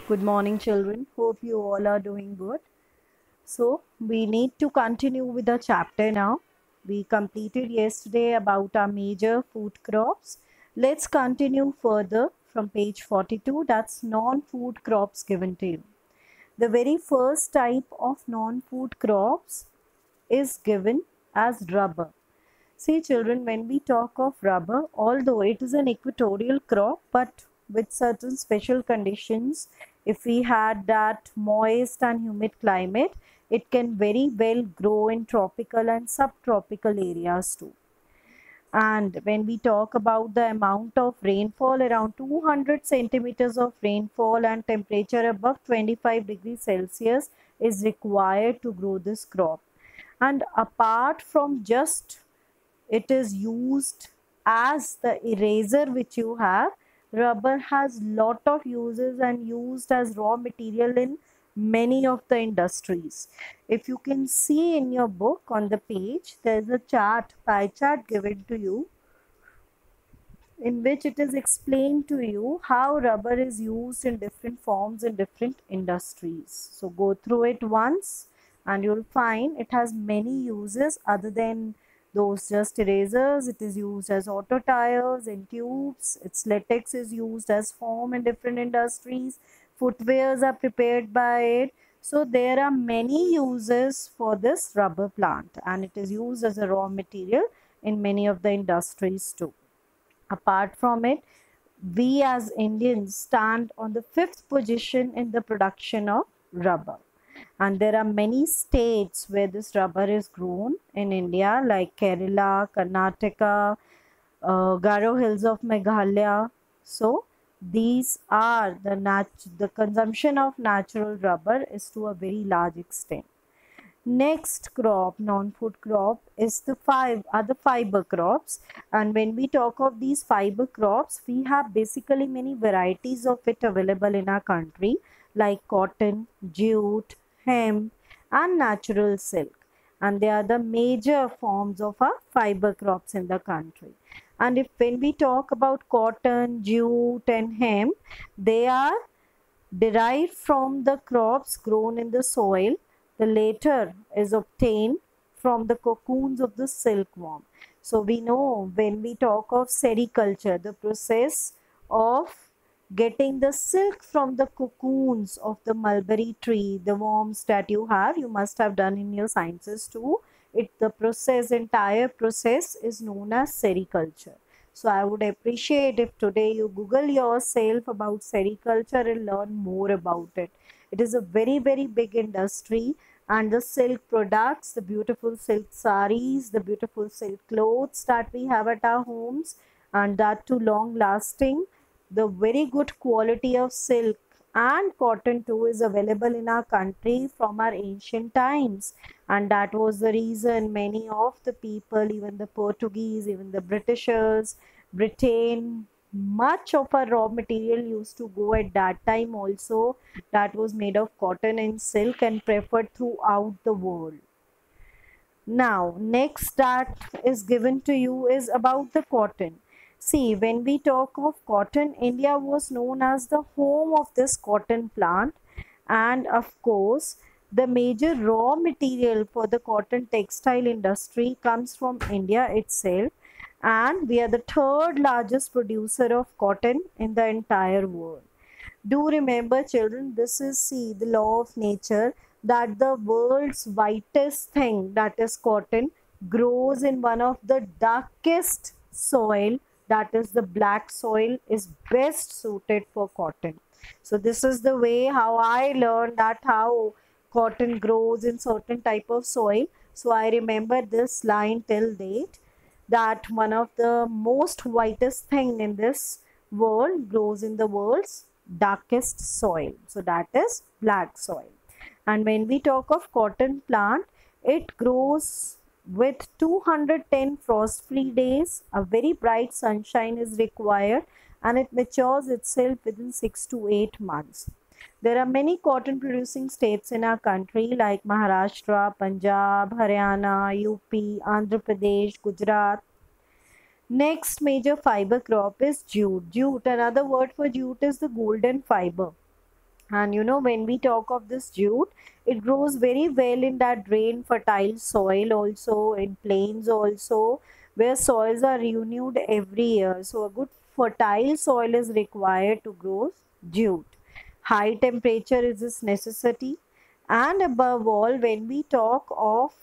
Good morning, children. Hope you all are doing good. So, we need to continue with the chapter now. We completed yesterday about our major food crops. Let's continue further from page 42. That's non-food crops given to you. The very first type of non-food crops is given as rubber. See, children, when we talk of rubber, although it is an equatorial crop, but with certain special conditions, if we had that moist and humid climate, it can very well grow in tropical and subtropical areas too. And when we talk about the amount of rainfall, around 200 centimeters of rainfall and temperature above 25 degrees Celsius is required to grow this crop. And apart from just it is used as the eraser which you have, rubber has lot of uses and used as raw material in many of the industries. If you can see in your book on the page, there is a chart, pie chart given to you, in which it is explained to you how rubber is used in different forms in different industries. So go through it once and you'll find it has many uses other than those just erasers. It is used as auto tires in tubes. Its latex is used as foam in different industries. Footwears are prepared by it. So there are many uses for this rubber plant, and it is used as a raw material in many of the industries too. Apart from it, we as Indians stand on the fifth position in the production of rubber. And there are many states where this rubber is grown in India, like Kerala, Karnataka, Garo Hills of Meghalaya. So these are the consumption of natural rubber is to a very large extent. Next crop, non-food crop, is the fiber crops. And when we talk of these fiber crops, we have basically many varieties of it available in our country, like cotton, jute, hemp, and natural silk. And they are the major forms of our fiber crops in the country. And if when we talk about cotton, jute, and hemp, they are derived from the crops grown in the soil. The latter is obtained from the cocoons of the silkworm. So we know when we talk of sericulture, the process of getting the silk from the cocoons of the mulberry tree, the worms that you must have done in your sciences too. Entire process is known as sericulture. So I would appreciate if today you Google yourself about sericulture and learn more about it. It is a very, very big industry, and the silk products, the beautiful silk saris, the beautiful silk clothes that we have at our homes, and that too long lasting, the very good quality of silk and cotton too is available in our country from our ancient times. And that was the reason many of the people, even the Portuguese, even the Britishers, Britain, much of our raw material used to go at that time also, that was made of cotton and silk and preferred throughout the world. Now, next that is given to you is about the cotton. See, when we talk of cotton, India was known as the home of this cotton plant. And of course, the major raw material for the cotton textile industry comes from India itself. And we are the third largest producer of cotton in the entire world. Do remember, children, this is, see, the law of nature, that the world's whitest thing, that is cotton, grows in one of the darkest soil, that is the black soil, is best suited for cotton. So this is the way how I learned that how cotton grows in certain type of soil. So I remember this line till date, that one of the most whitest thing in this world grows in the world's darkest soil. So that is black soil. And when we talk of cotton plant, it grows with 210 frost-free days. A very bright sunshine is required, and it matures itself within 6 to 8 months. There are many cotton producing states in our country like Maharashtra, Punjab, Haryana, UP, Andhra Pradesh, Gujarat. Next major fiber crop is jute. Jute, another word for jute is the golden fiber. And when we talk of this jute, it grows very well in that drain fertile soil, also in plains, also where soils are renewed every year. So, a good fertile soil is required to grow jute. High temperature is this necessity. And above all, when we talk of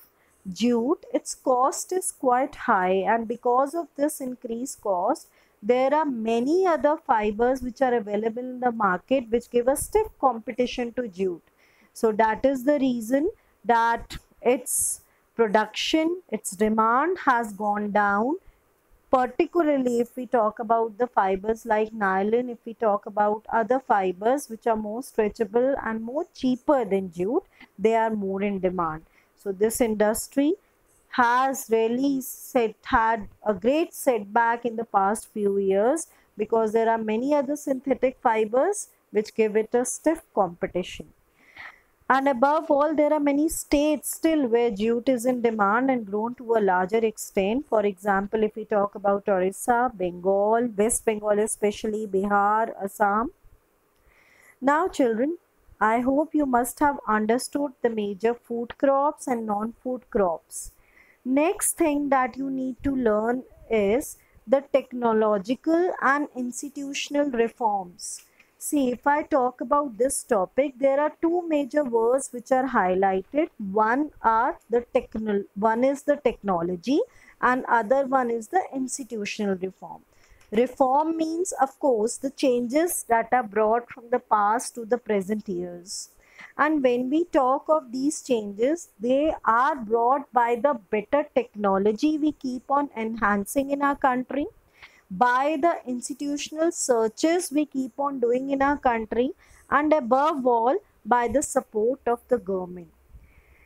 jute, its cost is quite high, and because of this increased cost, there are many other fibers which are available in the market which give a stiff competition to jute. So that is the reason that its production, its demand has gone down. Particularly if we talk about the fibers like nylon, if we talk about other fibers which are more stretchable and more cheaper than jute, they are more in demand. So this industry has really had a great setback in the past few years because there are many other synthetic fibers which give it a stiff competition. And above all, there are many states still where jute is in demand and grown to a larger extent. For example, if we talk about Orissa, Bengal, West Bengal especially, Bihar, Assam. Now children, I hope you must have understood the major food crops and non-food crops. Next thing that you need to learn is the technological and institutional reforms. See, if I talk about this topic, there are two major words which are highlighted. One is the technology and other one is the institutional reform. Reform means, of course, the changes that are brought from the past to the present years. And when we talk of these changes, they are brought by the better technology we keep on enhancing in our country, by the institutional searches we keep on doing in our country, and above all, by the support of the government.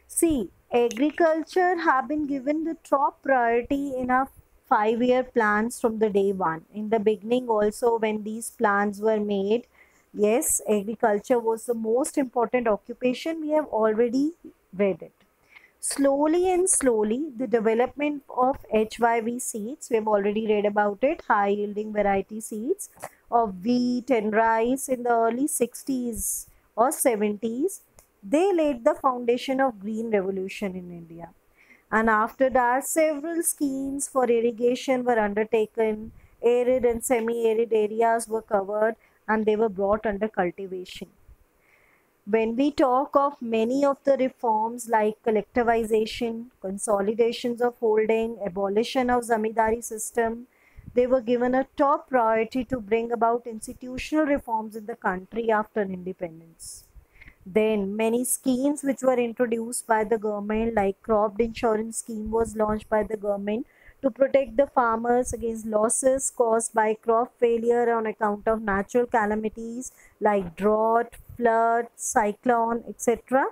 See, agriculture have been given the top priority in our 5-year plans from the day one. In the beginning also when these plans were made, yes, agriculture was the most important occupation. We have already read it. Slowly and slowly, the development of HYV seeds, we have already read about it, high yielding variety seeds of wheat and rice in the early 60s or 70s, they laid the foundation of green revolution in India. And after that, several schemes for irrigation were undertaken, arid and semi-arid areas were covered and they were brought under cultivation. When we talk of many of the reforms like collectivization, consolidations of holding, abolition of zamindari system, they were given a top priority to bring about institutional reforms in the country after independence. Then many schemes which were introduced by the government, like crop insurance scheme was launched by the government to protect the farmers against losses caused by crop failure on account of natural calamities like drought, flood, cyclone, etc.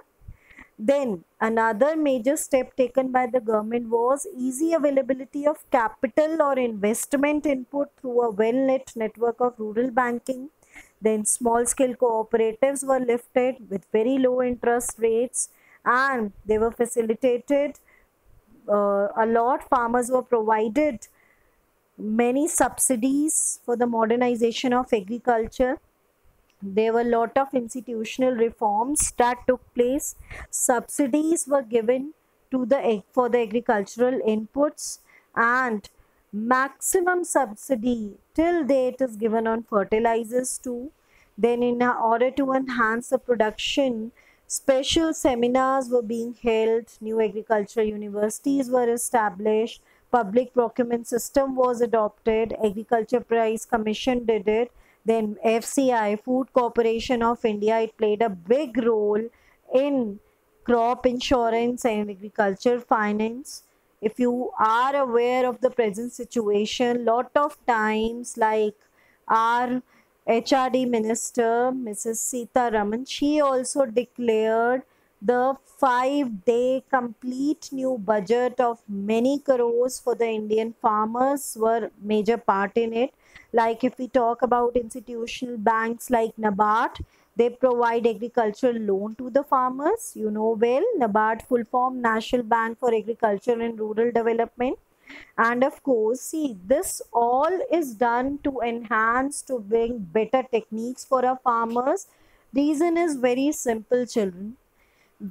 Then another major step taken by the government was easy availability of capital or investment input through a well-knit network of rural banking. Then small scale cooperatives were lifted with very low interest rates and they were facilitated a lot. Farmers were provided many subsidies for the modernization of agriculture. There were a lot of institutional reforms that took place. Subsidies were given to the for the agricultural inputs, and maximum subsidy till date is given on fertilizers too. Then in order to enhance the production, special seminars were being held, new agricultural universities were established, public procurement system was adopted, agriculture price commission did it. Then FCI, Food Corporation of India, it played a big role in crop insurance and agriculture finance. If you are aware of the present situation, lot of times like our HRD minister, Mrs. Sita Raman, she also declared the 5-day complete new budget of many crores for the Indian farmers were major part in it. Like if we talk about institutional banks like NABARD, they provide agricultural loan to the farmers. You know well, NABARD full form National Bank for Agriculture and Rural Development. And of course, see, this all is done to enhance, to bring better techniques for our farmers. Reason is very simple, children.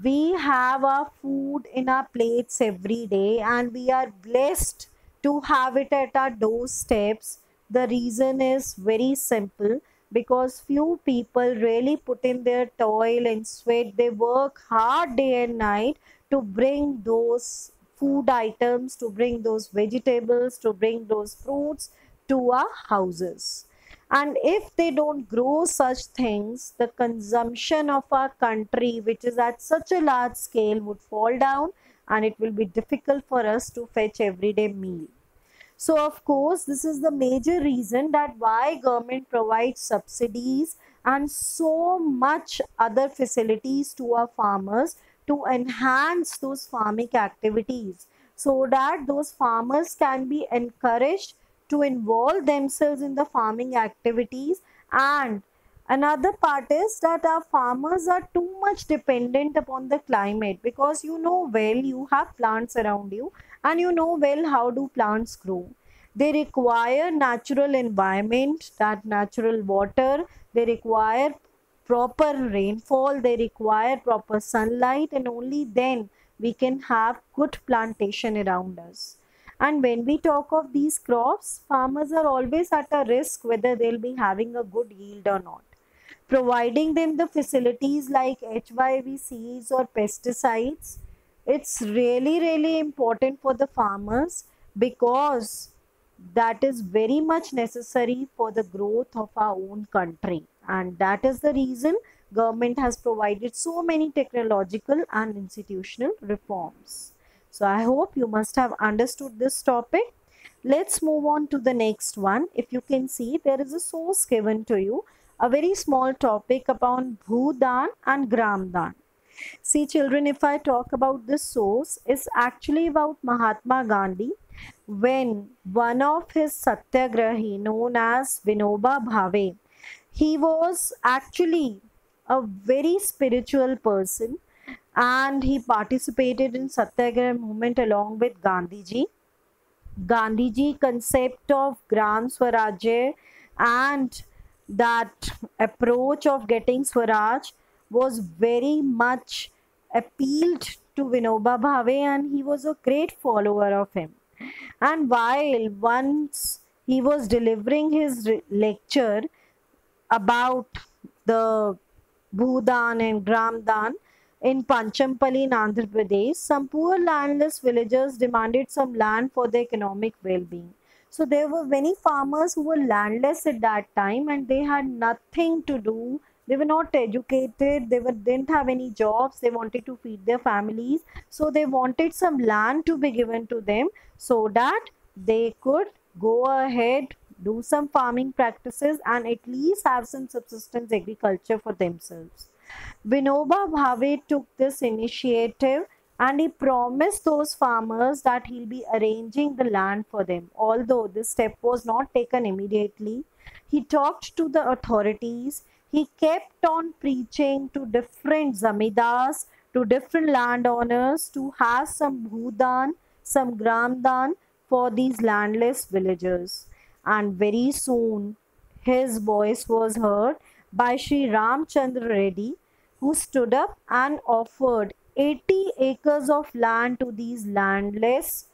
We have our food in our plates every day and we are blessed to have it at our doorsteps. The reason is very simple, because few people really put in their toil and sweat. They work hard day and night to bring those food items, to bring those vegetables, to bring those fruits to our houses. And if they don't grow such things, the consumption of our country, which is at such a large scale, would fall down, and it will be difficult for us to fetch everyday meal. So of course, this is the major reason that why government provides subsidies and so much other facilities to our farmers to enhance those farming activities, so that those farmers can be encouraged to involve themselves in the farming activities. And another part is that our farmers are too much dependent upon the climate, because you know well, you have plants around you and you know well how do plants grow. They require natural environment, that natural water. They require proper rainfall, they require proper sunlight, and only then we can have good plantation around us. And when we talk of these crops, farmers are always at a risk whether they'll be having a good yield or not. Providing them the facilities like HYV seeds or pesticides, it's really important for the farmers, because that is very much necessary for the growth of our own country. And that is the reason government has provided so many technological and institutional reforms. So I hope you must have understood this topic. Let's move on to the next one. If you can see, there is a source given to you, a very small topic about Bhudan and Gramdan. See children, if I talk about this source, it's actually about Mahatma Gandhi, when one of his satyagrahi known as Vinoba Bhave, he was actually a very spiritual person and he participated in satyagraha movement along with Gandhiji. Gandhiji concept of Gram Swarajya and that approach of getting Swaraj was very much appealed to Vinoba Bhave, and he was a great follower of him. And while once he was delivering his lecture about the Bhudan and Gramdan in Panchampally in Andhra Pradesh, some poor landless villagers demanded some land for their economic well-being. So there were many farmers who were landless at that time and they had nothing to do. They were not educated, didn't have any jobs, they wanted to feed their families. So they wanted some land to be given to them so that they could go ahead, do some farming practices and at least have some subsistence agriculture for themselves. Vinoba Bhave took this initiative and he promised those farmers that he'll be arranging the land for them. Although this step was not taken immediately, he talked to the authorities. He kept on preaching to different zamidars, to different landowners to have some bhudan, some gramdan for these landless villagers. And very soon his voice was heard by Sri Ramchandra Reddy, who stood up and offered 80 acres of land to these landless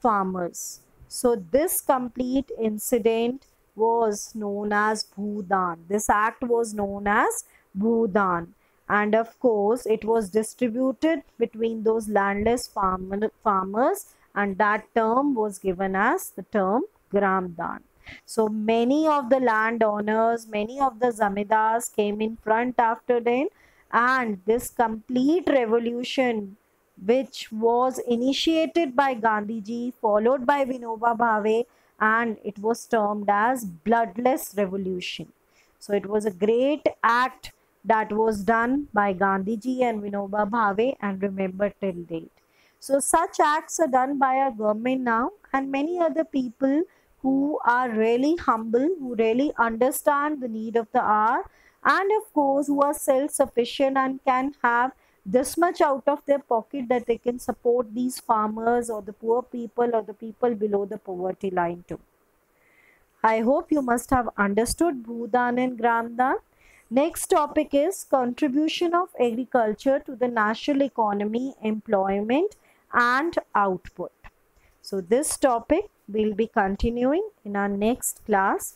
farmers. So this complete incident was known as Bhudan. This act was known as Bhudan. And of course, it was distributed between those landless farmers, and that term was given as the term Gramdan. So many of the landowners, many of the zamidars came in front after them, and this complete revolution, which was initiated by Gandhiji, followed by Vinoba Bhave, and it was termed as bloodless revolution. So it was a great act that was done by Gandhiji and Vinoba Bhave and remembered till date. So such acts are done by our government now, and many other people who are really humble, who really understand the need of the hour, and of course who are self-sufficient and can have this much out of their pocket that they can support these farmers or the poor people or the people below the poverty line too. I hope you must have understood Bhudan and Gramdan. Next topic is contribution of agriculture to the national economy, employment and output. So this topic will be continuing in our next class.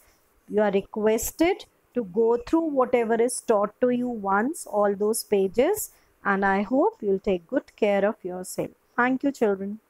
You are requested to go through whatever is taught to you once, all those pages, and I hope you'll take good care of yourself. Thank you, children.